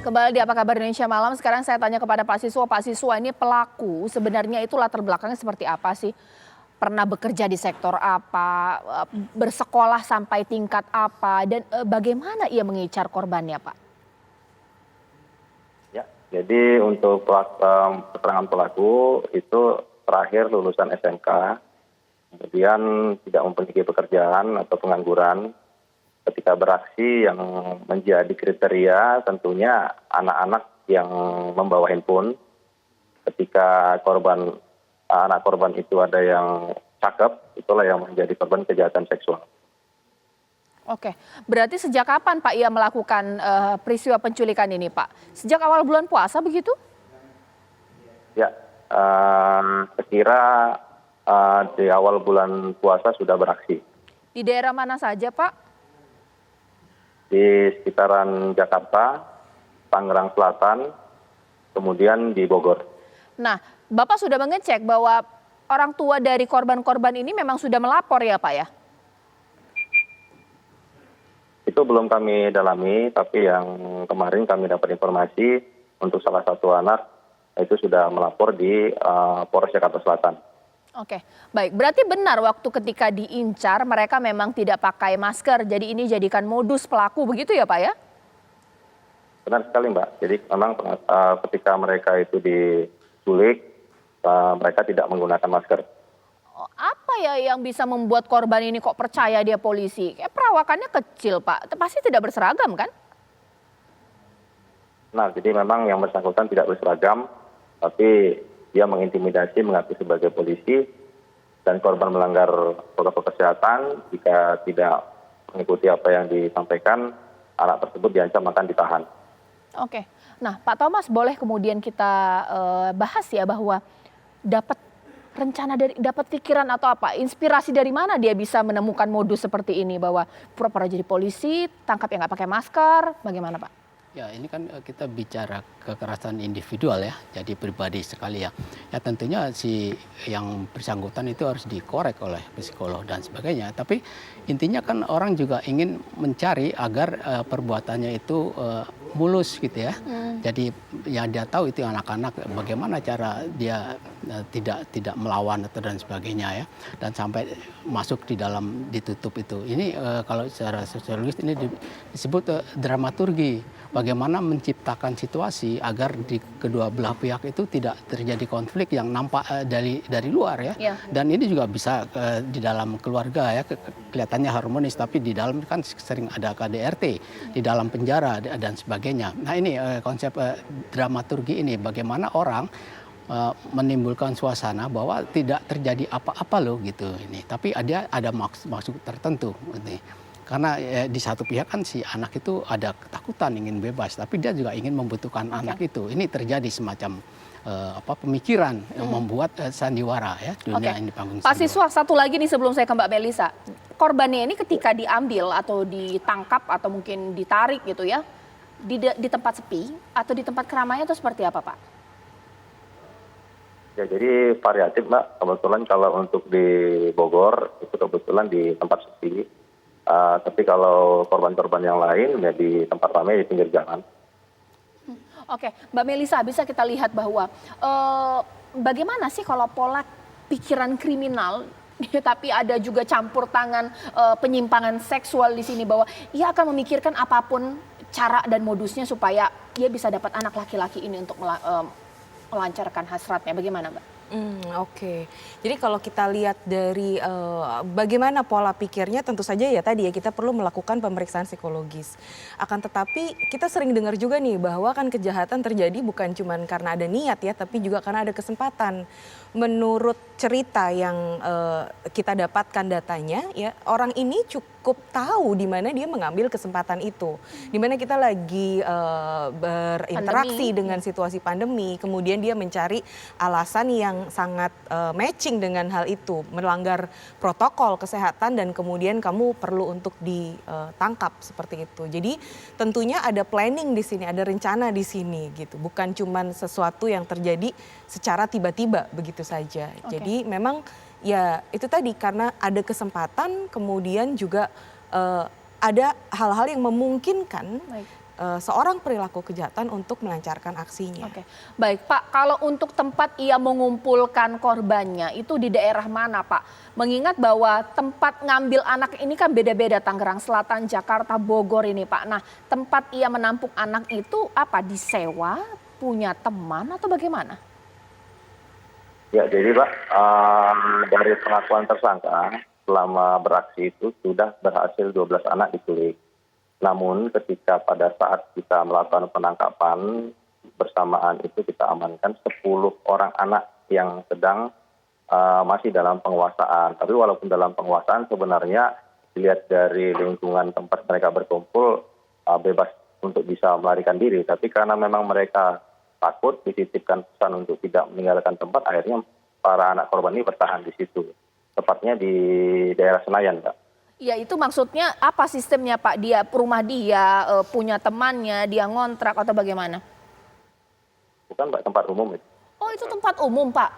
Kembali di Apa Kabar Indonesia Malam, sekarang saya tanya kepada Pak Siswa. Pak Siswa, ini pelaku sebenarnya itu latar belakangnya seperti apa sih? Pernah bekerja di sektor apa, bersekolah sampai tingkat apa, dan bagaimana ia mengincar korbannya, Pak? Ya, jadi untuk keterangan pelaku itu terakhir lulusan SMK, kemudian tidak memiliki pekerjaan atau pengangguran. Ketika beraksi yang menjadi kriteria tentunya anak-anak yang membawa handphone. Ketika anak korban itu ada yang cakep, itulah yang menjadi korban kejahatan seksual. Oke, berarti sejak kapan Pak ia melakukan peristiwa penculikan ini, Pak? Sejak awal bulan puasa begitu? Ya, sekira di awal bulan puasa sudah beraksi. Di daerah mana saja, Pak? Di sekitaran Jakarta, Tangerang Selatan, kemudian di Bogor. Nah, Bapak sudah mengecek bahwa orang tua dari korban-korban ini memang sudah melapor ya, Pak ya? Itu belum kami dalami, tapi yang kemarin kami dapat informasi untuk salah satu anak itu sudah melapor di Polres Jakarta Selatan. Oke, baik. Berarti benar waktu ketika diincar mereka memang tidak pakai masker. Jadi ini jadikan modus pelaku begitu ya, Pak ya? Benar sekali, Mbak. Jadi memang ketika mereka itu diculik, mereka tidak menggunakan masker. Apa ya yang bisa membuat korban ini kok percaya dia polisi? Kayak perawakannya kecil, Pak. Pasti tidak berseragam kan? Nah, jadi memang yang bersangkutan tidak berseragam, tapi dia mengintimidasi mengaku sebagai polisi dan korban melanggar protokol kesehatan. Jika tidak mengikuti apa yang disampaikan, anak tersebut diancam akan ditahan. Oke, nah Pak Thomas, boleh kemudian kita bahas ya bahwa dapat dapat pikiran atau apa, inspirasi dari mana dia bisa menemukan modus seperti ini, bahwa pura-pura jadi polisi, tangkap yang nggak pakai masker, bagaimana Pak? Ya, ini kan kita bicara kekerasan individual ya, jadi pribadi sekali ya. Ya tentunya si yang bersangkutan itu harus dikorek oleh psikolog dan sebagainya. Tapi intinya kan orang juga ingin mencari agar perbuatannya itu mulus gitu ya. Jadi yang dia tahu itu anak-anak bagaimana cara dia tidak melawan atau dan sebagainya ya. Dan sampai masuk di dalam ditutup itu. Ini kalau secara sosiologis ini disebut dramaturgi. Bagaimana menciptakan situasi agar di kedua belah pihak itu tidak terjadi konflik yang nampak dari luar ya. Yeah. Dan ini juga bisa di dalam keluarga ya, kelihatannya harmonis, tapi di dalam kan sering ada KDRT, di dalam penjara dan sebagainya. Nah ini konsep dramaturgi ini, bagaimana orang menimbulkan suasana bahwa tidak terjadi apa-apa loh gitu ini, tapi ada maksud tertentu ini. Karena di satu pihak kan si anak itu ada ketakutan ingin bebas, tapi dia juga ingin membutuhkan anak itu. Ini terjadi semacam pemikiran yang membuat sandiwara ya dunia ini panggung. Pak Siswa, satu lagi nih sebelum saya ke Mbak Melisa. Korbannya ini ketika diambil atau ditangkap atau mungkin ditarik gitu ya, di tempat sepi atau di tempat keramaian atau seperti apa, Pak? Ya, jadi variatif, Mbak. Kebetulan kalau untuk di Bogor itu kebetulan di tempat sepi. Tapi kalau korban-korban yang lain ya di tempat ramai di pinggir jalan. Oke, Mbak Melisa, bisa kita lihat bahwa bagaimana sih kalau pola pikiran kriminal, tapi ada juga campur tangan penyimpangan seksual di sini, bahwa ia akan memikirkan apapun cara dan modusnya supaya ia bisa dapat anak laki-laki ini untuk melancarkan hasratnya. Bagaimana, Mbak? Oke. Jadi kalau kita lihat dari bagaimana pola pikirnya, tentu saja ya tadi ya kita perlu melakukan pemeriksaan psikologis. Akan tetapi kita sering dengar juga nih bahwa kan kejahatan terjadi bukan cuma karena ada niat ya, tapi juga karena ada kesempatan. Menurut cerita yang kita dapatkan datanya ya, orang ini cukup tahu di mana dia mengambil kesempatan itu. Di mana kita lagi berinteraksi dengan situasi pandemi, kemudian dia mencari alasan yang sangat matching dengan hal itu, melanggar protokol kesehatan dan kemudian kamu perlu untuk ditangkap seperti itu. Jadi tentunya ada planning di sini, ada rencana di sini gitu. Bukan cuman sesuatu yang terjadi secara tiba-tiba begitu saja. Jadi memang ya itu tadi, karena ada kesempatan, kemudian juga ada hal-hal yang memungkinkan seorang perilaku kejahatan untuk melancarkan aksinya. Oke, baik Pak. Kalau untuk tempat ia mengumpulkan korbannya itu di daerah mana Pak? Mengingat bahwa tempat ngambil anak ini kan beda-beda, Tangerang Selatan, Jakarta, Bogor ini Pak. Nah, tempat ia menampung anak itu apa? Disewa, punya teman atau bagaimana? Ya, jadi Pak, dari pengakuan tersangka selama beraksi itu sudah berhasil 12 anak diculik. Namun ketika pada saat kita melakukan penangkapan bersamaan itu kita amankan 10 orang anak yang sedang masih dalam penguasaan. Tapi walaupun dalam penguasaan sebenarnya dilihat dari lingkungan tempat mereka berkumpul bebas untuk bisa melarikan diri. Tapi karena memang mereka takut dititipkan pesan untuk tidak meninggalkan tempat, akhirnya para anak korban ini bertahan di situ. Tepatnya di daerah Senayan, Pak. Ya itu maksudnya apa sistemnya Pak? Dia rumah dia, punya temannya, dia ngontrak atau bagaimana? Bukan Pak, tempat umum itu. Oh itu tempat umum Pak?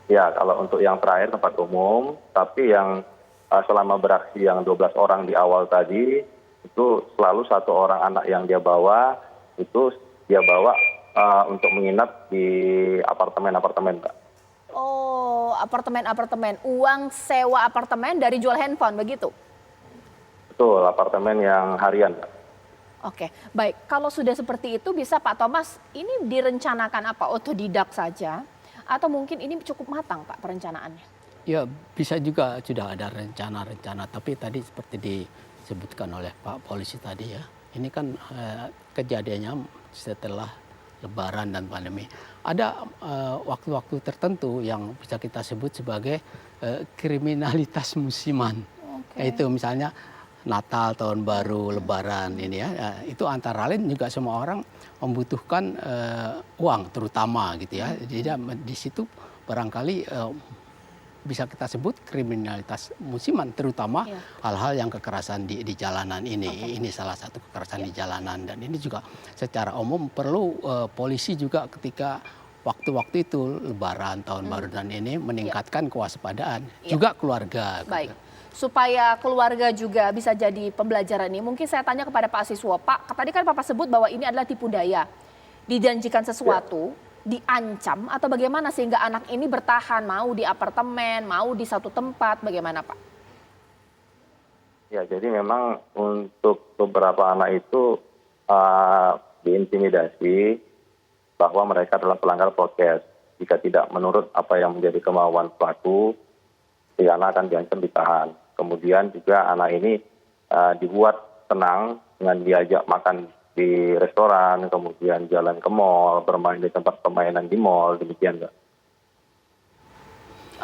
Ya, kalau untuk yang terakhir tempat umum, tapi yang selama beraksi yang 12 orang di awal tadi, itu selalu satu orang anak yang dia bawa, itu dia bawa untuk menginap di apartemen-apartemen, Pak. Oh apartemen-apartemen, uang sewa apartemen dari jual handphone begitu? Betul, apartemen yang harian, Pak. Oke, baik. Kalau sudah seperti itu bisa Pak Thomas, ini direncanakan apa? Otodidak saja? Atau mungkin ini cukup matang Pak perencanaannya? Ya bisa juga sudah ada rencana-rencana, tapi tadi seperti disebutkan oleh Pak Polisi tadi ya, ini kan kejadiannya setelah Lebaran dan pandemi. Ada waktu-waktu tertentu yang bisa kita sebut sebagai kriminalitas musiman. Itu misalnya Natal, Tahun Baru, Lebaran ini ya, itu antara lain juga semua orang membutuhkan uang terutama gitu ya. Jadi di situ barangkali bisa kita sebut kriminalitas musiman, terutama hal-hal yang kekerasan di jalanan ini. Ini salah satu kekerasan di jalanan, dan ini juga secara umum perlu polisi juga ketika waktu-waktu itu Lebaran, Tahun Baru dan ini meningkatkan kewaspadaan, juga keluarga. Baik. Supaya keluarga juga bisa jadi pembelajaran ini. Mungkin saya tanya kepada Pak Siswo, Pak, tadi kan Bapak sebut bahwa ini adalah tipu daya. Dijanjikan sesuatu, diancam atau bagaimana sehingga anak ini bertahan mau di apartemen, mau di satu tempat, bagaimana Pak? Ya, jadi memang untuk beberapa anak itu diintimidasi bahwa mereka adalah pelanggar prokes. Jika tidak menurut apa yang menjadi kemauan pelaku, si anak akan diancam ditahan. Kemudian juga anak ini dibuat tenang dengan diajak makan di restoran, kemudian jalan ke mall, bermain di tempat permainan di mall, demikian Mbak.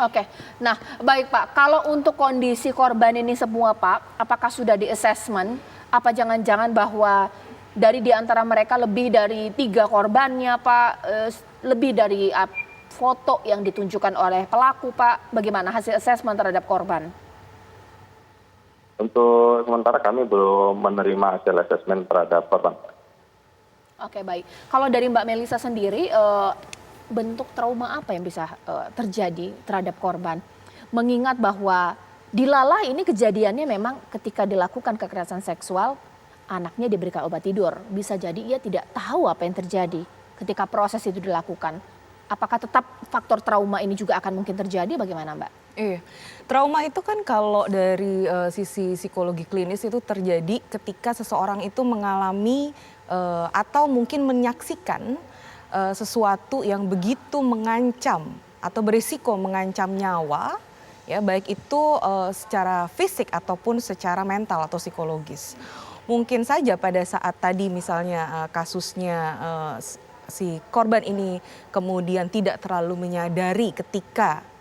Oke, nah baik Pak, kalau untuk kondisi korban ini semua Pak, apakah sudah di assessment? Apa jangan-jangan bahwa dari di antara mereka lebih dari 3 korbannya Pak, lebih dari foto yang ditunjukkan oleh pelaku Pak, bagaimana hasil assessment terhadap korban? Untuk sementara kami belum menerima hasil asesmen terhadap korban. Oke baik, kalau dari Mbak Melisa sendiri, bentuk trauma apa yang bisa terjadi terhadap korban? Mengingat bahwa di Lala ini kejadiannya memang ketika dilakukan kekerasan seksual, anaknya diberikan obat tidur. Bisa jadi ia tidak tahu apa yang terjadi ketika proses itu dilakukan. Apakah tetap faktor trauma ini juga akan mungkin terjadi, bagaimana Mbak? Iya, trauma itu kan kalau dari sisi psikologi klinis itu terjadi ketika seseorang itu mengalami atau mungkin menyaksikan sesuatu yang begitu mengancam atau berisiko mengancam nyawa, ya baik itu secara fisik ataupun secara mental atau psikologis. Mungkin saja pada saat tadi misalnya kasusnya si korban ini kemudian tidak terlalu menyadari ketika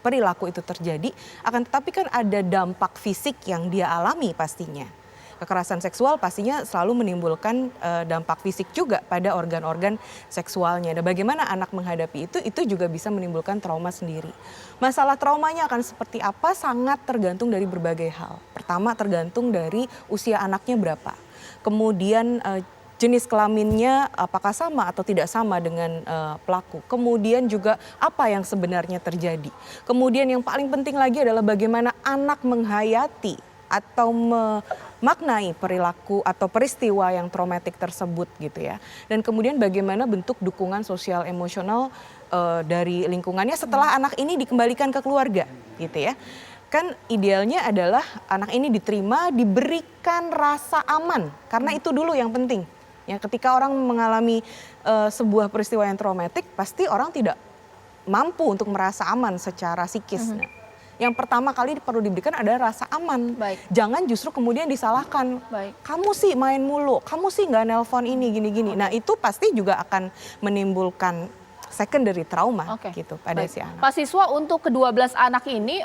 perilaku itu terjadi, akan tetapi kan ada dampak fisik yang dia alami pastinya. Kekerasan seksual pastinya selalu menimbulkan dampak fisik juga pada organ-organ seksualnya. Dan bagaimana anak menghadapi itu juga bisa menimbulkan trauma sendiri. Masalah traumanya akan seperti apa sangat tergantung dari berbagai hal. Pertama tergantung dari usia anaknya berapa. Kemudian jenis kelaminnya apakah sama atau tidak sama dengan pelaku. Kemudian juga apa yang sebenarnya terjadi. Kemudian yang paling penting lagi adalah bagaimana anak menghayati atau memaknai perilaku atau peristiwa yang traumatik tersebut gitu ya. Dan kemudian bagaimana bentuk dukungan sosial emosional dari lingkungannya setelah anak ini dikembalikan ke keluarga gitu ya. Kan idealnya adalah anak ini diterima, diberikan rasa aman karena itu dulu yang penting. Ya, ketika orang mengalami sebuah peristiwa yang traumatik, pasti orang tidak mampu untuk merasa aman secara psikis. Nah, yang pertama kali perlu diberikan adalah rasa aman. Baik. Jangan justru kemudian disalahkan. Baik. Kamu sih main mulu, kamu sih nggak nelpon ini gini-gini. Nah itu pasti juga akan menimbulkan secondary trauma gitu pada si anak. Pak Siswa, untuk ke-12 anak ini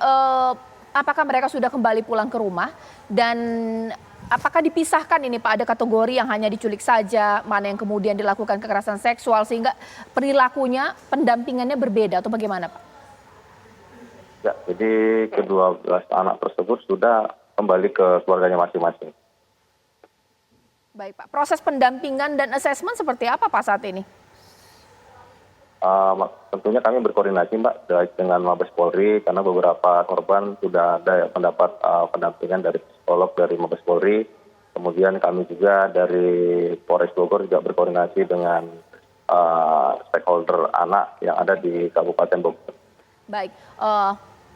apakah mereka sudah kembali pulang ke rumah dan apakah dipisahkan ini Pak, ada kategori yang hanya diculik saja, mana yang kemudian dilakukan kekerasan seksual sehingga perilakunya, pendampingannya berbeda atau bagaimana Pak? Ya, jadi ke-12 anak tersebut sudah kembali ke keluarganya masing-masing. Baik Pak, proses pendampingan dan asesmen seperti apa Pak saat ini? Tentunya kami berkoordinasi Mbak dengan Mabes Polri karena beberapa korban sudah ada mendapat pendampingan dari psikolog dari Mabes Polri. Kemudian kami juga dari Polres Bogor juga berkoordinasi dengan stakeholder anak yang ada di Kabupaten Bogor. Baik,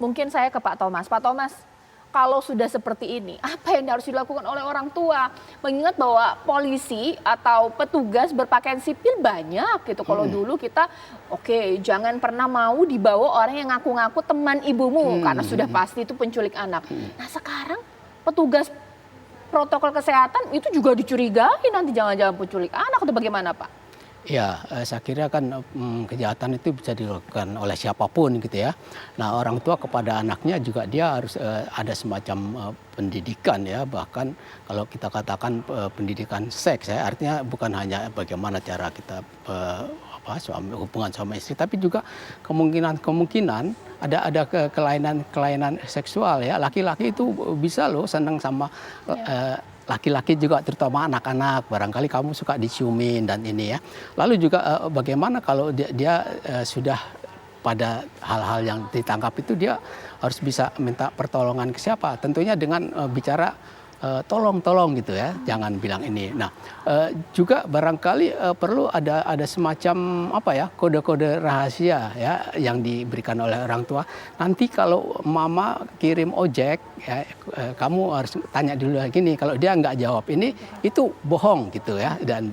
mungkin saya ke Pak Thomas. Pak Thomas, kalau sudah seperti ini, apa yang harus dilakukan oleh orang tua? Mengingat bahwa polisi atau petugas berpakaian sipil banyak gitu. Kalau dulu kita, jangan pernah mau dibawa orang yang ngaku-ngaku teman ibumu, karena sudah pasti itu penculik anak. Nah sekarang petugas protokol kesehatan itu juga dicurigai nanti jangan-jangan penculik anak atau bagaimana Pak? Ya, saya kira kan kejahatan itu bisa dilakukan oleh siapapun gitu ya. Nah, orang tua kepada anaknya juga dia harus ada semacam pendidikan ya. Bahkan kalau kita katakan pendidikan seks ya, artinya bukan hanya bagaimana cara kita hubungan suami istri, tapi juga kemungkinan ada kelainan seksual ya. Laki-laki itu bisa loh senang sama laki-laki juga, terutama anak-anak, barangkali kamu suka diciumin dan ini ya. Lalu juga bagaimana kalau dia sudah pada hal-hal yang ditangkap itu, dia harus bisa minta pertolongan ke siapa? Tentunya dengan bicara tolong gitu ya, jangan bilang ini. Nah, juga barangkali perlu ada semacam kode-kode rahasia ya yang diberikan oleh orang tua. Nanti kalau mama kirim ojek ya, kamu harus tanya dulu gini, kalau dia nggak jawab ini itu bohong gitu ya, dan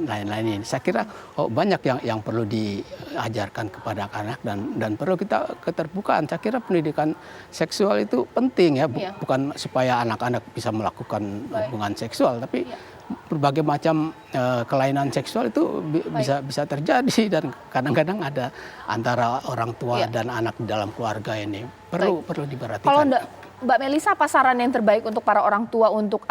lain-lain ini. Saya kira banyak yang perlu diajarkan kepada anak dan perlu kita keterbukaan. Saya kira pendidikan seksual itu penting ya, bukan supaya anak-anak bisa melakukan hubungan seksual, tapi berbagai macam kelainan seksual itu bisa terjadi dan kadang-kadang ada antara orang tua dan anak di dalam keluarga ini perlu diperhatikan. Kalau Mbak Melisa, apa saran yang terbaik untuk para orang tua untuk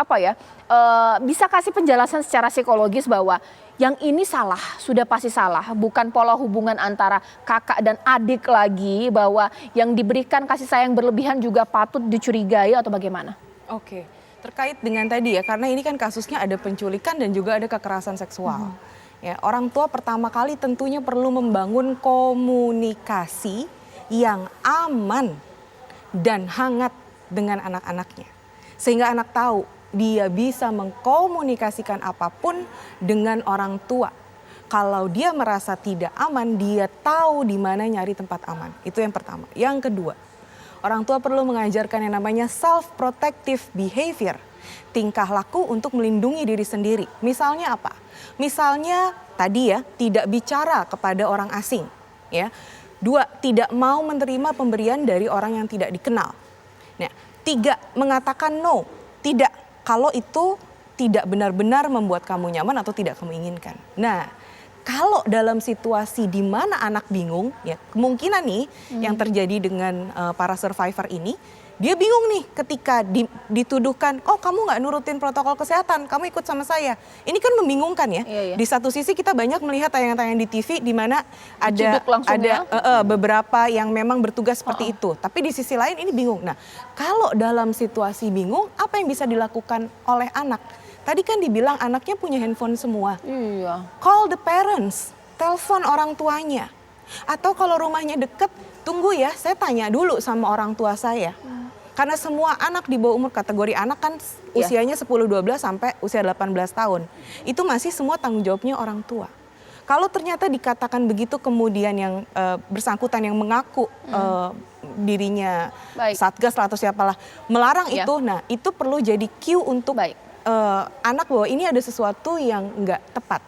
bisa kasih penjelasan secara psikologis bahwa yang ini salah, sudah pasti salah, bukan pola hubungan antara kakak dan adik lagi, bahwa yang diberikan kasih sayang berlebihan juga patut dicurigai atau bagaimana? Oke, terkait dengan tadi ya, karena ini kan kasusnya ada penculikan dan juga ada kekerasan seksual. Ya, orang tua pertama kali tentunya perlu membangun komunikasi yang aman dan hangat dengan anak-anaknya. Sehingga anak tahu dia bisa mengkomunikasikan apapun dengan orang tua. Kalau dia merasa tidak aman, dia tahu di mana nyari tempat aman. Itu yang pertama. Yang kedua, orang tua perlu mengajarkan yang namanya self-protective behavior. Tingkah laku untuk melindungi diri sendiri. Misalnya apa? Misalnya tadi ya, tidak bicara kepada orang asing. Ya. 2, tidak mau menerima pemberian dari orang yang tidak dikenal. Nah, 3, mengatakan no, tidak, kalau itu tidak benar-benar membuat kamu nyaman atau tidak kamu inginkan. Nah, kalau dalam situasi di mana anak bingung, ya kemungkinan nih yang terjadi dengan para survivor ini, dia bingung nih ketika dituduhkan, oh kamu nggak nurutin protokol kesehatan, kamu ikut sama saya. Ini kan membingungkan ya. Iya. Di satu sisi kita banyak melihat tayangan-tayangan di TV di mana ada beberapa yang memang bertugas seperti itu. Tapi di sisi lain ini bingung. Nah, kalau dalam situasi bingung, apa yang bisa dilakukan oleh anak? Tadi kan dibilang anaknya punya handphone semua. Iya. Call the parents, telepon orang tuanya. Atau kalau rumahnya deket, tunggu ya, saya tanya dulu sama orang tua saya. Karena semua anak di bawah umur kategori anak kan usianya 10-12 sampai usia 18 tahun. Itu masih semua tanggung jawabnya orang tua. Kalau ternyata dikatakan begitu kemudian yang bersangkutan yang mengaku dirinya Satgas atau siapalah melarang itu, nah itu perlu jadi cue untuk anak bahwa ini ada sesuatu yang nggak tepat.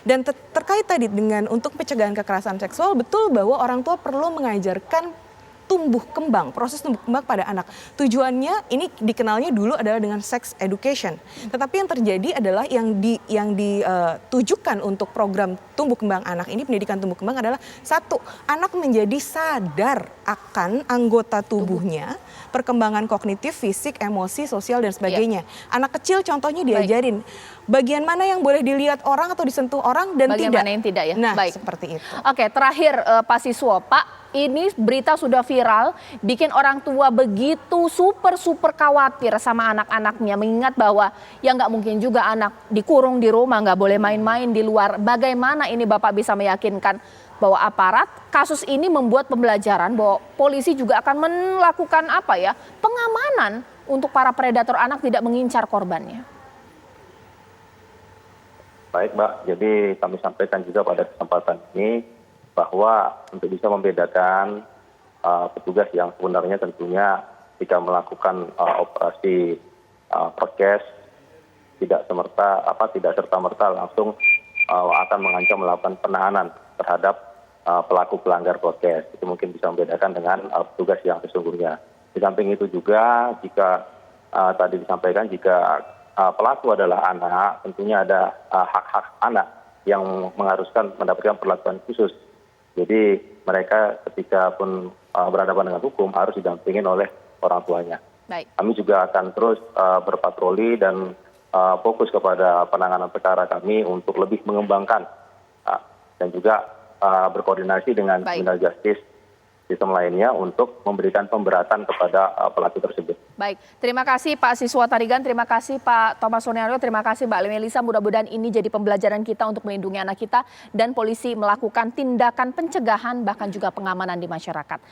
Dan terkait tadi dengan untuk pencegahan kekerasan seksual, betul bahwa orang tua perlu mengajarkan proses tumbuh kembang pada anak. Tujuannya ini dikenalnya dulu adalah dengan sex education. Tetapi yang terjadi adalah yang ditujukan untuk program tumbuh kembang anak ini, pendidikan tumbuh kembang adalah satu, anak menjadi sadar akan anggota tubuhnya, perkembangan kognitif, fisik, emosi, sosial dan sebagainya. Anak kecil contohnya diajarin bagian mana yang boleh dilihat orang atau disentuh orang dan bagian tidak. Mana yang tidak ya. Nah, seperti itu. Oke, terakhir Pak Siswo, Pak, ini berita sudah viral, bikin orang tua begitu super khawatir sama anak-anaknya, mengingat bahwa ya nggak mungkin juga anak dikurung di rumah, nggak boleh main-main di luar. Bagaimana ini Bapak bisa meyakinkan bahwa aparat kasus ini membuat pembelajaran bahwa polisi juga akan melakukan pengamanan untuk para predator anak tidak mengincar korbannya? Baik Mbak, jadi kami sampaikan juga pada kesempatan ini bahwa untuk bisa membedakan petugas yang sebenarnya tentunya jika melakukan operasi prokes tidak serta-merta langsung akan mengancam melakukan penahanan terhadap pelaku pelanggar prokes. Itu mungkin bisa membedakan dengan petugas yang sesungguhnya. Di samping itu juga jika tadi disampaikan jika pelaku adalah anak, tentunya ada hak-hak anak yang mengharuskan mendapatkan perlakuan khusus. Jadi mereka ketika pun berhadapan dengan hukum harus didampingin oleh orang tuanya. Kami juga akan terus berpatroli dan fokus kepada penanganan perkara kami untuk lebih mengembangkan dan juga berkoordinasi dengan criminal justice sistem lainnya untuk memberikan pemberatan kepada pelaku tersebut. Baik, terima kasih Pak Siswo Tarigan, terima kasih Pak Thomas Sonario, terima kasih Mbak Melisa. Mudah-mudahan ini jadi pembelajaran kita untuk melindungi anak kita dan polisi melakukan tindakan pencegahan bahkan juga pengamanan di masyarakat.